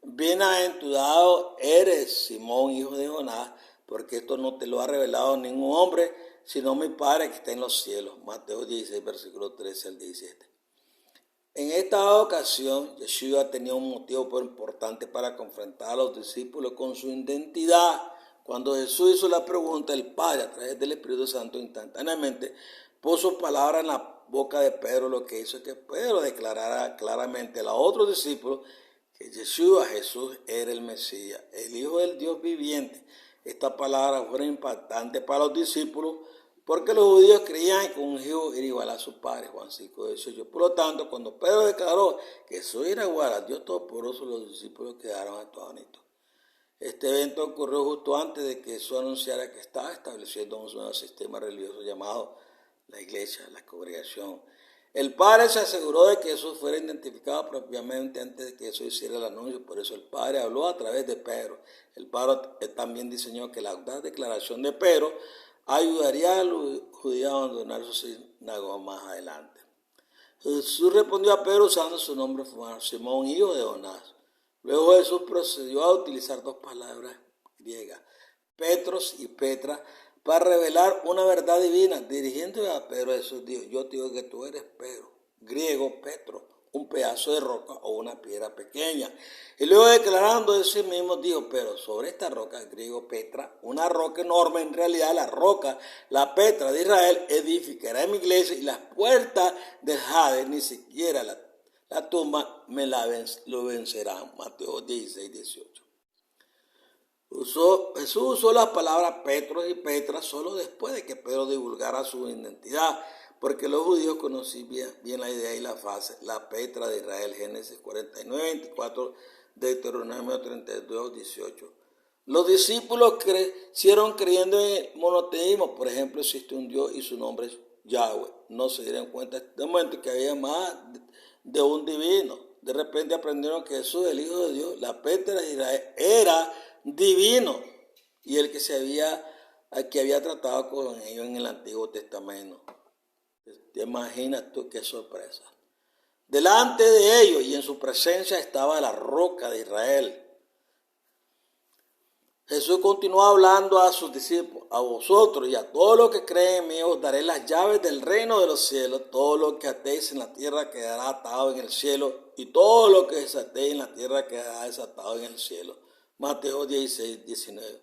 bienaventurado eres, Simón, hijo de Jonás, porque esto no te lo ha revelado ningún hombre, sino mi Padre que está en los cielos. Mateo 16, versículo 13 al 17. En esta ocasión, Yeshua tenía un motivo importante para confrontar a los discípulos con su identidad. Cuando Jesús hizo la pregunta, el Padre, a través del Espíritu Santo, instantáneamente puso palabras en la boca de Pedro, lo que hizo que Pedro declarara claramente a los otros discípulos que Yeshua, Jesús, era el Mesías, el Hijo del Dios viviente. Estas palabras fueron impactantes para los discípulos porque los judíos creían que un hijo era igual a su padre, Juan 5, 18. Por lo tanto, cuando Pedro declaró que Jesús era igual a Dios Todopoderoso, los discípulos quedaron atónitos. Este evento ocurrió justo antes de que Jesús anunciara que estaba estableciendo un nuevo sistema religioso llamado la iglesia, la congregación. El Padre se aseguró de que Jesús fuera identificado propiamente antes de que Jesús hiciera el anuncio. Por eso el Padre habló a través de Pedro. El Padre también diseñó que la audaz declaración de Pedro ayudaría a los judíos a abandonar su sinagoga más adelante. Jesús respondió a Pedro usando su nombre formal, Simón, hijo de Jonás. Luego Jesús procedió a utilizar dos palabras griegas, Petros y Petra, para revelar una verdad divina. Dirigiéndose a Pedro, Jesús dijo, yo te digo que tú eres Pedro, griego Petro, un pedazo de roca o una piedra pequeña. Y luego declarando de sí mismo, dijo, pero sobre esta roca, griego Petra, una roca enorme, en realidad la roca, la Petra de Israel, edificará mi iglesia y las puertas del Hades, ni siquiera la tumba lo vencerán. Mateo 16, 18. Jesús usó las palabras Petros y Petra solo después de que Pedro divulgara su identidad, porque los judíos conocían bien la idea y la fase, la Petra de Israel, Génesis 49, 24, Deuteronomio 32, 18. Los discípulos crecieron creyendo en el monoteísmo, por ejemplo, existe un Dios y su nombre es Yahweh. No se dieron cuenta en este momento que había más de un divino. De repente aprendieron que Jesús, el Hijo de Dios, la Petra de Israel, era divino y el que había tratado con ellos en el Antiguo Testamento. ¿Te imaginas tú qué sorpresa? Delante de ellos y en su presencia estaba la roca de Israel. Jesús continuó hablando a sus discípulos, a vosotros y a todos los que creen en mí os daré las llaves del reino de los cielos. Todo lo que atéis en la tierra quedará atado en el cielo y todo lo que desatéis en la tierra quedará desatado en el cielo. Mateo 16, 19.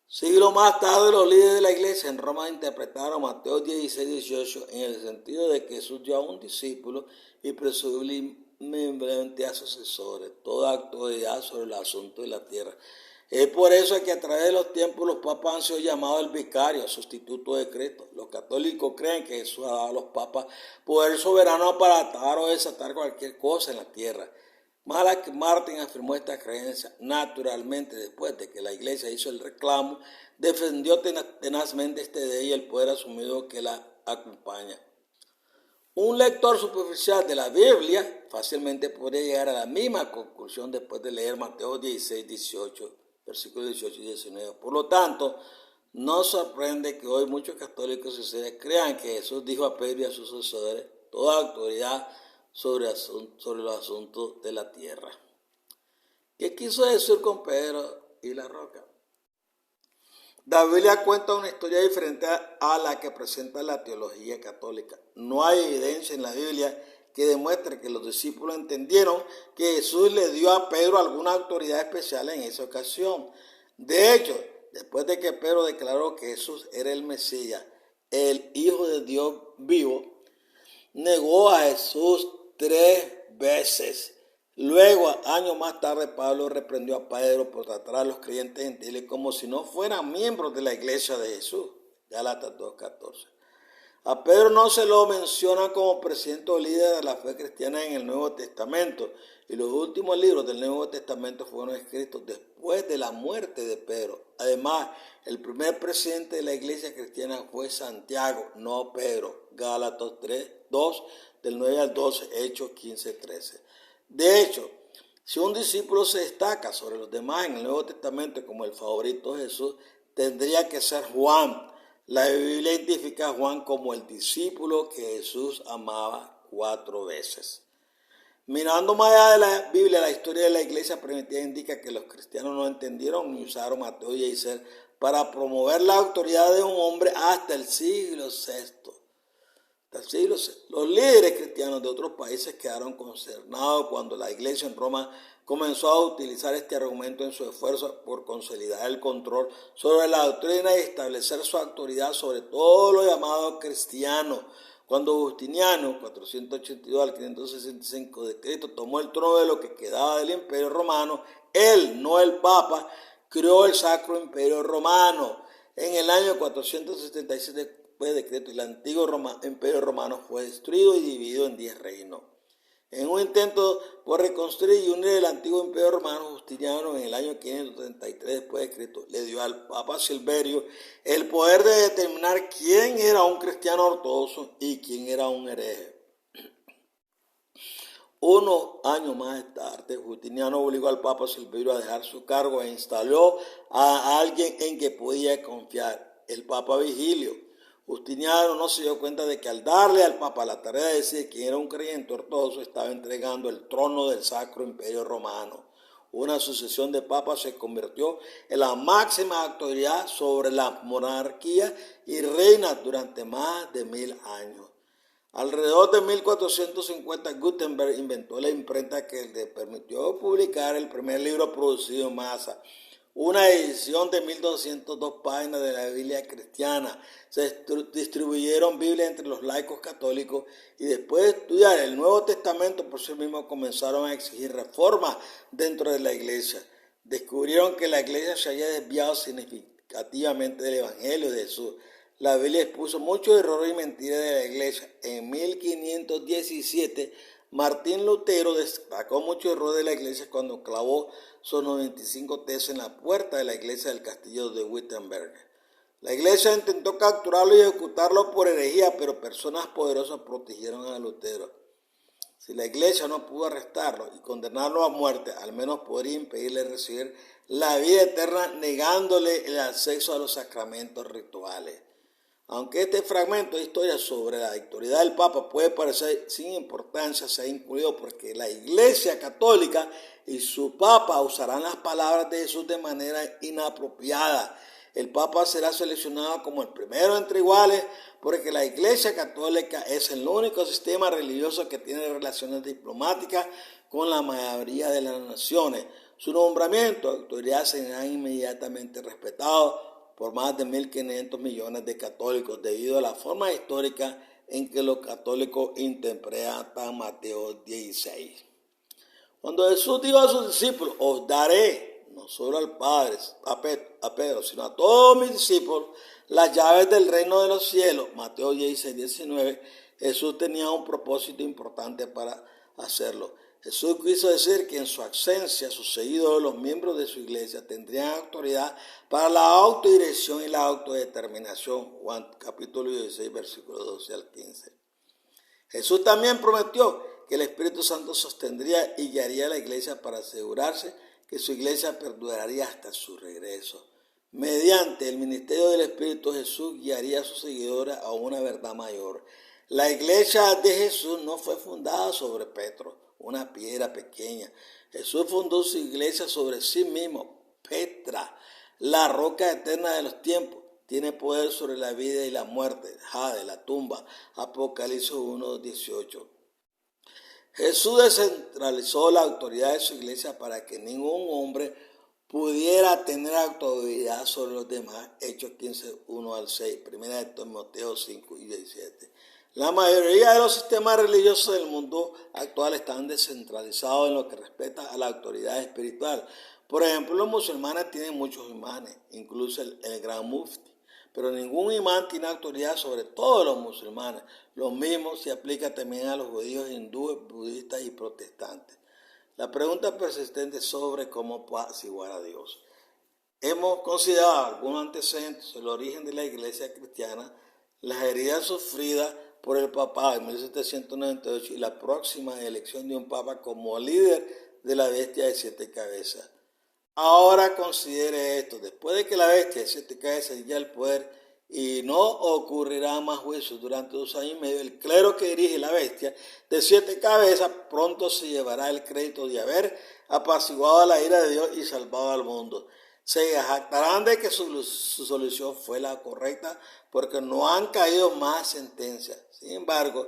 Siglo más tarde, los líderes de la iglesia en Roma interpretaron Mateo 16, 18 en el sentido de que Jesús dio a un discípulo y presumiblemente a sus asesores toda autoridad sobre el asunto de la tierra. Es por eso que a través de los tiempos los papas han sido llamados el vicario, sustituto de Cristo. Los católicos creen que Jesús ha dado a los papas poder soberano para atar o desatar cualquier cosa en la tierra. Martin afirmó esta creencia naturalmente después de que la iglesia hizo el reclamo, defendió tenazmente esta idea y el poder asumido que la acompaña. Un lector superficial de la Biblia fácilmente podría llegar a la misma conclusión después de leer Mateo 16, 18, versículos 18 y 19. Por lo tanto, no sorprende que hoy muchos católicos y ustedes crean que Jesús dijo a Pedro y a sus sucesores toda autoridad sobre los asuntos de la tierra. ¿Qué quiso decir con Pedro y la roca? La Biblia cuenta una historia diferente a la que presenta la teología católica. No hay evidencia en la Biblia que demuestre que los discípulos entendieron que Jesús le dio a Pedro alguna autoridad especial en esa ocasión. De hecho, después de que Pedro declaró que Jesús era el Mesías, el Hijo de Dios vivo, negó a Jesús 3 veces. Luego, años más tarde, Pablo reprendió a Pedro por tratar a los creyentes gentiles como si no fueran miembros de la iglesia de Jesús. Gálatas 2:14. A Pedro no se lo menciona como presidente o líder de la fe cristiana en el Nuevo Testamento, y los últimos libros del Nuevo Testamento fueron escritos después de la muerte de Pedro. Además, el primer presidente de la iglesia cristiana fue Santiago, no Pedro. Gálatas 2, del 9 al 12, Hechos 15, 13. De hecho, si un discípulo se destaca sobre los demás en el Nuevo Testamento como el favorito de Jesús, tendría que ser Juan. La Biblia identifica a Juan como el discípulo que Jesús amaba 4 veces. Mirando más allá de la Biblia, la historia de la iglesia primitiva indica que los cristianos no entendieron ni usaron Mateo 16 para promover la autoridad de un hombre hasta el siglo VI. Los líderes cristianos de otros países quedaron consternados cuando la iglesia en Roma comenzó a utilizar este argumento en su esfuerzo por consolidar el control sobre la doctrina y establecer su autoridad sobre todo lo llamado cristiano. Cuando Justiniano, 482 al 565 de Cristo, tomó el trono de lo que quedaba del Imperio Romano, él, no el Papa, creó el Sacro Imperio Romano. En el año 477 de Cristo, el antiguo Imperio Romano fue destruido y dividido en 10 reinos. En un intento por reconstruir y unir el antiguo Imperio Romano, Justiniano en el año 533 después de Cristo le dio al Papa Silverio el poder de determinar quién era un cristiano ortodoxo y quién era un hereje. Unos años más tarde, Justiniano obligó al Papa Silverio a dejar su cargo e instaló a alguien en que podía confiar, el Papa Vigilio. Justiniano no se dio cuenta de que al darle al Papa la tarea de decir quién era un creyente ortodoxo, estaba entregando el trono del Sacro Imperio Romano. Una sucesión de papas se convirtió en la máxima autoridad sobre la monarquía y reina durante más de 1000 años. Alrededor de 1450, Gutenberg inventó la imprenta que le permitió publicar el primer libro producido en masa, una edición de 1202 páginas de la Biblia cristiana. Se distribuyeron Biblias entre los laicos católicos y después de estudiar el Nuevo Testamento por sí mismos comenzaron a exigir reformas dentro de la iglesia. Descubrieron que la iglesia se había desviado significativamente del Evangelio de Jesús. La Biblia expuso muchos errores y mentiras de la iglesia. En 1517, Martín Lutero destacó muchos errores de la iglesia cuando clavó sus 95 tesis en la puerta de la iglesia del castillo de Wittenberg. La iglesia intentó capturarlo y ejecutarlo por herejía, pero personas poderosas protegieron a Lutero. Si la iglesia no pudo arrestarlo y condenarlo a muerte, al menos podría impedirle recibir la vida eterna negándole el acceso a los sacramentos rituales. Aunque este fragmento de historia sobre la autoridad del Papa puede parecer sin importancia, se ha incluido porque la Iglesia Católica y su Papa usarán las palabras de Jesús de manera inapropiada. El Papa será seleccionado como el primero entre iguales porque la Iglesia Católica es el único sistema religioso que tiene relaciones diplomáticas con la mayoría de las naciones. Su nombramiento y autoridad serán inmediatamente respetados por más de 1.500 millones de católicos debido a la forma histórica en que los católicos interpretan Mateo 16. Cuando Jesús dijo a sus discípulos, os daré, no solo al Padre, a Pedro, sino a todos mis discípulos, las llaves del reino de los cielos, Mateo 16, 19, Jesús tenía un propósito importante para hacerlo. Jesús quiso decir que en su ausencia, sus seguidores, los miembros de su iglesia, tendrían autoridad para la autodirección y la autodeterminación. Juan capítulo 16, versículos 12 al 15. Jesús también prometió que el Espíritu Santo sostendría y guiaría a la iglesia para asegurarse que su iglesia perduraría hasta su regreso. Mediante el ministerio del Espíritu, Jesús guiaría a sus seguidores a una verdad mayor. La iglesia de Jesús no fue fundada sobre Petro, una piedra pequeña. Jesús fundó su iglesia sobre sí mismo, Petra, la roca eterna de los tiempos. Tiene poder sobre la vida y la muerte, Jade, la tumba, Apocalipsis 1:18. Jesús descentralizó la autoridad de su iglesia para que ningún hombre pudiera tener autoridad sobre los demás, Hechos 15:1 al 6, 1 Timoteo 5:17. La mayoría de los sistemas religiosos del mundo actual están descentralizados en lo que respecta a la autoridad espiritual. Por ejemplo, los musulmanes tienen muchos imanes, incluso el gran mufti, pero ningún imán tiene autoridad sobre todos los musulmanes. Lo mismo se aplica también a los judíos, hindúes, budistas y protestantes. La pregunta persistente es sobre cómo apaciguar a Dios. Hemos considerado algunos antecedentes sobre el origen de la iglesia cristiana, las heridas sufridas por el papado en 1798 y la próxima elección de un papa como líder de la bestia de 7 cabezas. Ahora considere esto: después de que la bestia de 7 cabezas llegue al poder y no ocurrirá más juicios durante 2 años y medio, el clero que dirige la bestia de 7 cabezas pronto se llevará el crédito de haber apaciguado la ira de Dios y salvado al mundo. Se jactarán de que su solución fue la correcta porque no han caído más sentencias. Sin embargo,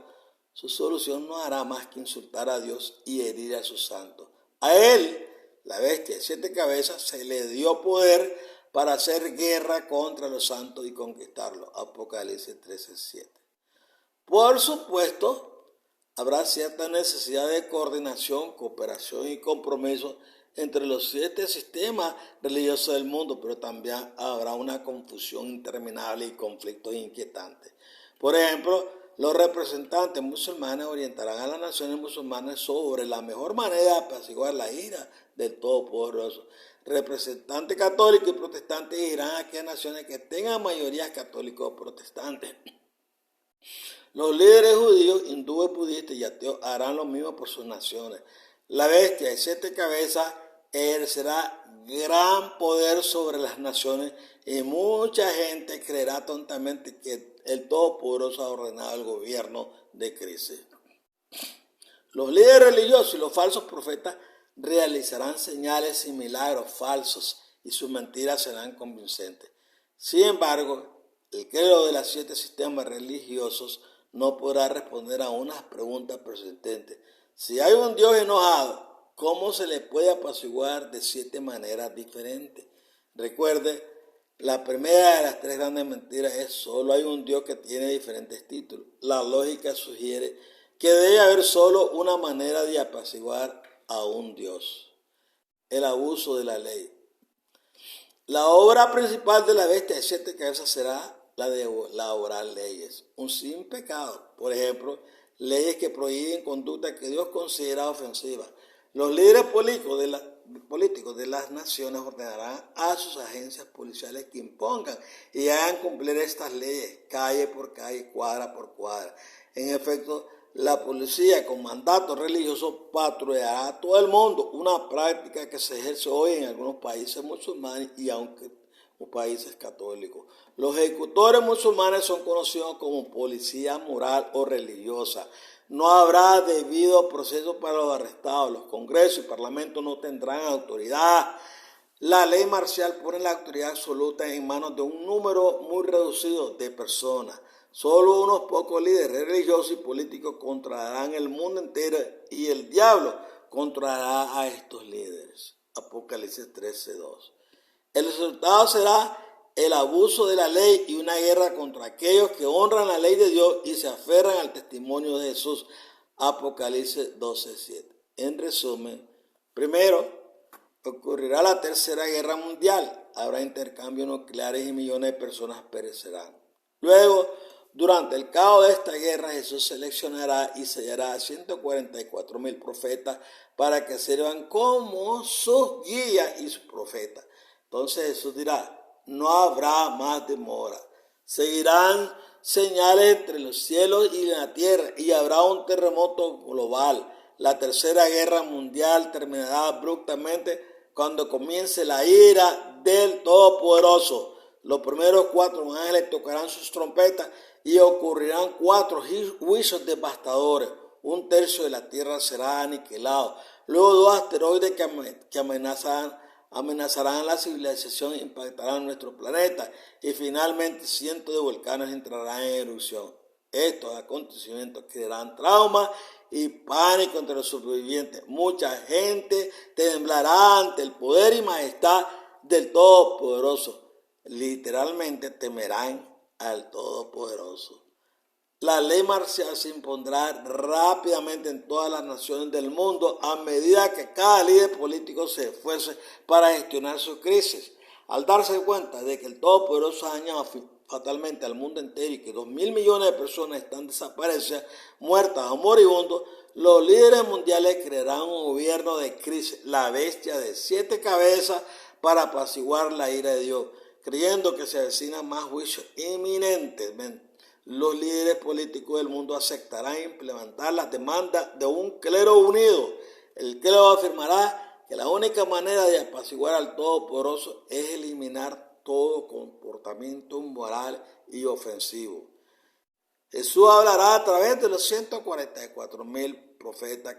su solución no hará más que insultar a Dios y herir a sus santos. A él, la bestia de 7 cabezas, se le dio poder para hacer guerra contra los santos y conquistarlos. Apocalipsis 13:7. Por supuesto, habrá cierta necesidad de coordinación, cooperación y compromiso entre los 7 sistemas religiosos del mundo, pero también habrá una confusión interminable y conflictos inquietantes. Por ejemplo, los representantes musulmanes orientarán a las naciones musulmanas sobre la mejor manera de apaciguar la ira del Todopoderoso. Representantes católicos y protestantes irán a aquellas naciones que tengan mayorías católicos o protestantes. Los líderes judíos, hindúes, budistas y ateos harán lo mismo por sus naciones. La bestia de 7 cabezas ejercerá gran poder sobre las naciones y mucha gente creerá tontamente que el Todopoderoso ha ordenado el gobierno de Cristo. Los líderes religiosos y los falsos profetas realizarán señales y milagros falsos y sus mentiras serán convincentes. Sin embargo, el credo de los 7 sistemas religiosos no podrá responder a unas preguntas persistentes. Si hay un Dios enojado, ¿cómo se le puede apaciguar de 7 maneras diferentes? Recuerde, la primera de las 3 grandes mentiras es solo hay un Dios que tiene diferentes títulos. La lógica sugiere que debe haber solo una manera de apaciguar a un Dios: el abuso de la ley. La obra principal de la bestia de 7 cabezas será la de elaborar leyes, un sin pecado. Por ejemplo, leyes que prohíben conducta que Dios considera ofensiva. Los líderes políticos de las naciones ordenarán a sus agencias policiales que impongan y hagan cumplir estas leyes, calle por calle, cuadra por cuadra. En efecto, la policía con mandato religioso patrullará a todo el mundo, una práctica que se ejerce hoy en algunos países musulmanes y aunque países católicos. Los ejecutores musulmanes son conocidos como policía moral o religiosa. No habrá debido proceso para los arrestados. Los congresos y parlamentos no tendrán autoridad. La ley marcial pone la autoridad absoluta en manos de un número muy reducido de personas. Solo unos pocos líderes religiosos y políticos controlarán el mundo entero y el diablo controlará a estos líderes. Apocalipsis 13:2. El resultado será el abuso de la ley y una guerra contra aquellos que honran la ley de Dios y se aferran al testimonio de Jesús. Apocalipsis 12:7. En resumen, primero, ocurrirá la tercera guerra mundial. Habrá intercambios nucleares y millones de personas perecerán. Luego, durante el caos de esta guerra, Jesús seleccionará y sellará a 144,000 profetas para que sirvan como sus guías y sus profetas. Entonces Jesús dirá, no habrá más demora. Seguirán señales entre los cielos y la tierra y habrá un terremoto global. La tercera guerra mundial terminará abruptamente cuando comience la ira del Todopoderoso. Los primeros 4 ángeles tocarán sus trompetas y ocurrirán 4 juicios devastadores. 1/3 de la tierra será aniquilado. Luego 2 asteroides que amenazarán la civilización e impactarán nuestro planeta. Y finalmente cientos de volcanes entrarán en erupción. Estos acontecimientos crearán trauma y pánico entre los sobrevivientes. Mucha gente temblará ante el poder y majestad del Todopoderoso. Literalmente temerán al Todopoderoso. La ley marcial se impondrá rápidamente en todas las naciones del mundo a medida que cada líder político se esfuerce para gestionar su crisis. Al darse cuenta de que el Todopoderoso ha dañado fatalmente al mundo entero y que 2,000 millones de personas están desaparecidas, muertas o moribundos, los líderes mundiales crearán un gobierno de crisis, la bestia de 7 cabezas, para apaciguar la ira de Dios, creyendo que se avecinan más juicios inminentes. Los líderes políticos del mundo aceptarán implementar las demandas de un clero unido. El clero afirmará que la única manera de apaciguar al Todopoderoso es eliminar todo comportamiento inmoral y ofensivo. Jesús hablará a través de los 144,000 profetas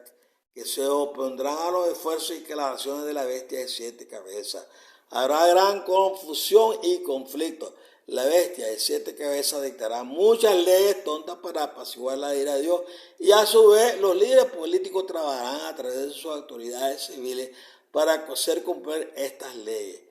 que se opondrán a los esfuerzos y declaraciones de la bestia de 7 cabezas. Habrá gran confusión y conflicto. La bestia de 7 cabezas dictará muchas leyes tontas para apaciguar la ira de Dios y a su vez los líderes políticos trabajarán a través de sus autoridades civiles para hacer cumplir estas leyes.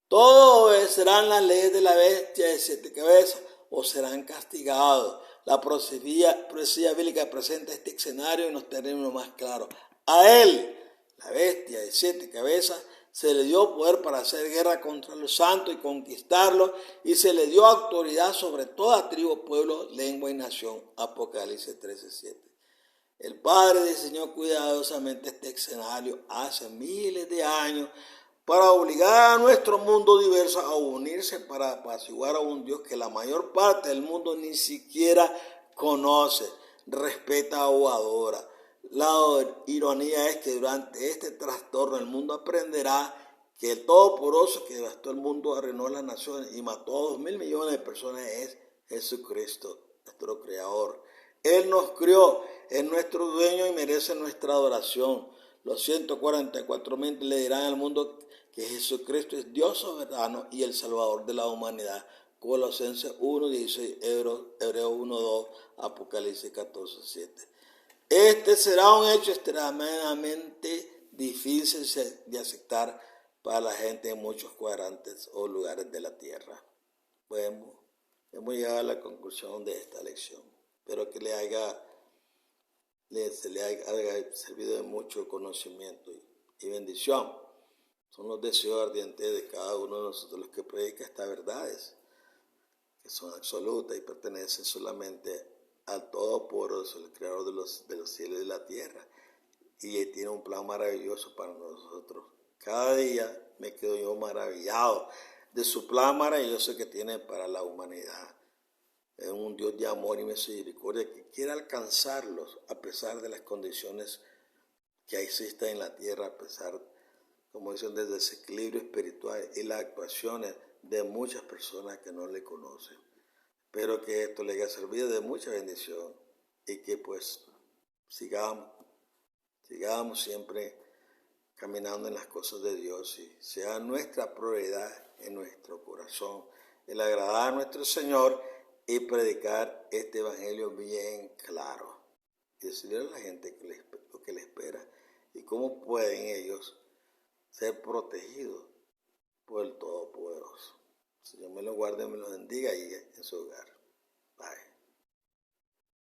Todos obedecerán las leyes de la bestia de 7 cabezas o serán castigados. La profecía bíblica presenta este escenario en los términos más claros. A él, la bestia de 7 cabezas, se le dio poder para hacer guerra contra los santos y conquistarlos, y se le dio autoridad sobre toda tribu, pueblo, lengua y nación. Apocalipsis 13:7. El Padre diseñó cuidadosamente este escenario hace miles de años para obligar a nuestro mundo diverso a unirse para apaciguar a un Dios que la mayor parte del mundo ni siquiera conoce, respeta o adora. La ironía es que durante este trastorno el mundo aprenderá que el Todopoderoso que devastó el mundo, arruinó las naciones y mató a 2.000 millones de personas es Jesucristo, nuestro Creador. Él nos crió, es nuestro dueño y merece nuestra adoración. Los 144.000 le dirán al mundo que Jesucristo es Dios soberano y el Salvador de la humanidad. Colosenses 1:16, Hebreos 1:2, Apocalipsis 14:7. Este será un hecho extremadamente difícil de aceptar para la gente en muchos cuadrantes o lugares de la tierra. Bueno, hemos llegado a la conclusión de esta lección. Espero que se le haya servido de mucho conocimiento y bendición. Son los deseos ardientes de cada uno de nosotros los que predica estas verdades, que son absolutas y pertenecen solamente al Todopoderoso, el Creador de los cielos y de la tierra. Y Él tiene un plan maravilloso para nosotros. Cada día me quedo yo maravillado de su plan maravilloso que tiene para la humanidad. Es un Dios de amor y misericordia que quiere alcanzarlos a pesar de las condiciones que existen en la tierra, a pesar, como dicen, del desequilibrio espiritual y las actuaciones de muchas personas que no le conocen. Espero que esto le haya servido de mucha bendición y que pues sigamos siempre caminando en las cosas de Dios y sea nuestra prioridad en nuestro corazón el agradar a nuestro Señor y predicar este evangelio bien claro y decirle a la gente lo que le espera y cómo pueden ellos ser protegidos por el Todopoderoso. Señor me lo guarde, me lo bendiga y en su hogar. Bye.